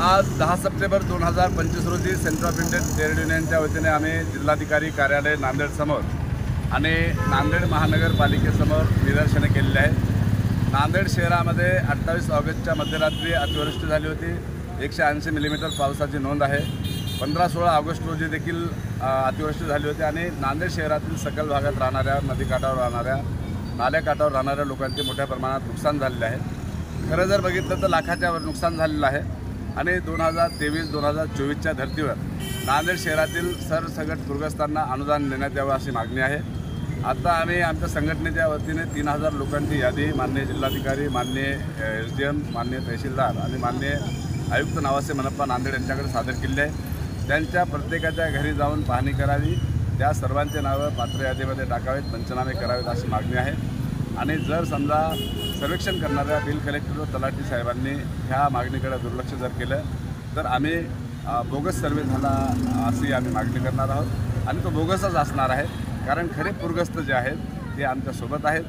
आज 10 सप्टेंबर 2025 रोजी centre of Indian trade युनियनच्या वतीने आम्ही जिल्हाधिकारी कार्यालय नांदेड समोर आणि नांदेड महानगरपालिकेसमोर निदर्शने केलेली आहे। नांदेड शहरामध्ये 28 ऑगस्टच्या मध्यरात्री अतिवृष्टी झाली होती। 180 मिलीमीटर पावसाची नोंद आहे। 15-16 ऑगस्ट रोजी देखील अतिवृष्टी झाली होती आणि नांदेड शहरातील सकल भागात राहणाऱ्या नदीकाठावर राहणाऱ्या नाल्याकाठावर राहणाऱ्या लोकांचे मोठ्या प्रमाणात नुकसान झालेले आहे। खरं जर बघितलं तर लाखाच्या वर नुकसान झालेलं आहे आणि 2023-2024च्या धर्तीवर नांदेड शहरातील सरसकट पूरग्रस्तांना अनुदान देण्यात यावं अशी मागणी आहे। आता आम्ही आमच्या संघटनेच्या वतीने 3000 लोकांची यादी माननीय जिल्हाधिकारी, माननीय SDM, माननीय तहसीलदार आणि माननीय आयुक्त नावासे मनपा नांदेड यांच्याकडे सादर केले आहे। त्यांच्या प्रत्येकाच्या घरी जाऊन पाहणी करावी, त्या सर्वांचे नावं पात्र यादीमध्ये टाकावेत, पंचनामे करावेत अशी मागणी आहे। आणि जर समजा सर्वेक्षण करणाऱ्या बिल कलेक्टर व तलाठी साहेबांनी ह्या मागणीकडे दुर्लक्ष जर केलं तर आम्ही बोगस सर्वे झाला अशी आम्ही मागणी करणार आहोत आणि तो बोगसच असणार आहे। कारण खरे पूरग्रस्त जे आहेत ते आमच्यासोबत आहेत।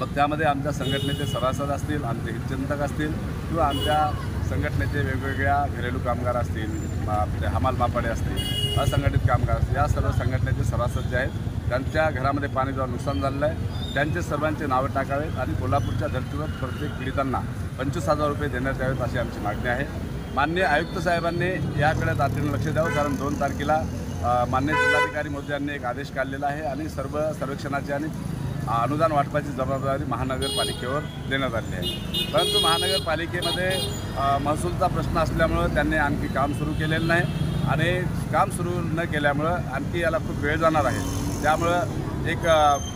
मग त्यामध्ये आमच्या संघटनेचे सभासद असतील, आमचे हितचिंतक असतील किंवा आमच्या संघटनेचे वेगवेगळ्या घरेलू कामगार असतील, आपले हमाल मापाडे असतील, असंघटित कामगार असतील, या सर्व संघटनेचे सभासद जे आहेत त्यांच्या घरामध्ये पाणी जाऊन नुकसान झालेलं आहे, त्यांचे सर्वांचे नावं टाकावेत आणि कोल्हापूरच्या धर्तीवर प्रत्येक पीडितांना 25,000 रुपये देण्यात यावेत अशी आमची मागणी आहे। माननीय आयुक्त साहेबांनी याकडे तातडीने लक्ष द्यावं, कारण 2 तारखेला माननीय जिल्हाधिकारी महोदयांनी एक आदेश काढलेला आहे आणि सर्व सर्वेक्षणाची आणि अनुदान वाटपाची जबाबदारी महानगरपालिकेवर देण्यात आली आहे। परंतु महानगरपालिकेमध्ये महसूलचा प्रश्न असल्यामुळं त्यांनी आणखी काम सुरू केलेलं नाही आणि काम सुरू न केल्यामुळं आणखी याला खूप वेळ जाणार आहे। त्यामुळं एक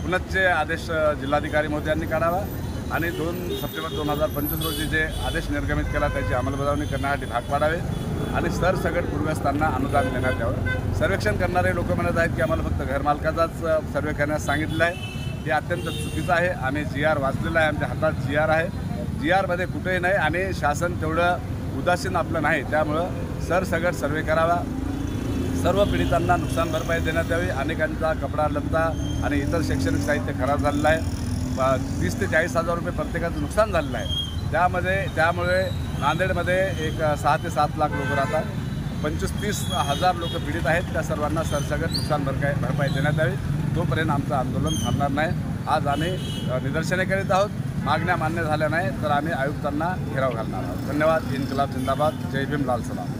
पुनश्च आदेश जिल्हाधिकारी महोदयांनी काढावा आणि 2 सप्टेंबर 2025 रोजी जे आदेश निर्गमित केला त्याची अंमलबजावणी करण्यासाठी भाग पाडावे आणि सरसकट पूरग्रस्तांना अनुदान देण्यात यावं। सर्वेक्षण करणारे लोक म्हणत आहेत की आम्हाला फक्त घरमालकाचाच सर्वे करण्यास सांगितलं आहे। हे अत्यंत चुकीचं आहे। आम्ही GR वाचलेला आहे, आमच्या हातात GR आहे। GRमध्ये कुठेही नाही आणि शासन तेवढं उदासीन आपलं नाही। त्यामुळं सरसकट सर्वे करावा, सर्व पीडितांना नुकसान भरपाई देण्यात यावी। अनेकांचा कपडा लत्ता आणि इतर शैक्षणिक साहित्य खराब झालेलं आहे। 30,000 ते 40,000 रुपये प्रत्येकाचं नुकसान झालेलं आहे। त्यामुळे नांदेडमध्ये एक 6 ते 7 लाख लोक राहतात, 25-30 हजार लोक पीडित आहेत। त्या सर्वांना सरसकट नुकसान भरपाई देण्यात यावी। तोपर्यंत आमचं आंदोलन थांबणार नाही। आज आम्ही निदर्शने करीत आहोत। मागण्या मान्य झाल्या नाही तर आम्ही आयुक्तांना घेराव घालणार आहोत। धन्यवाद। इन्कलाब जिंदाबाद। जय भीम, लाल सलाम।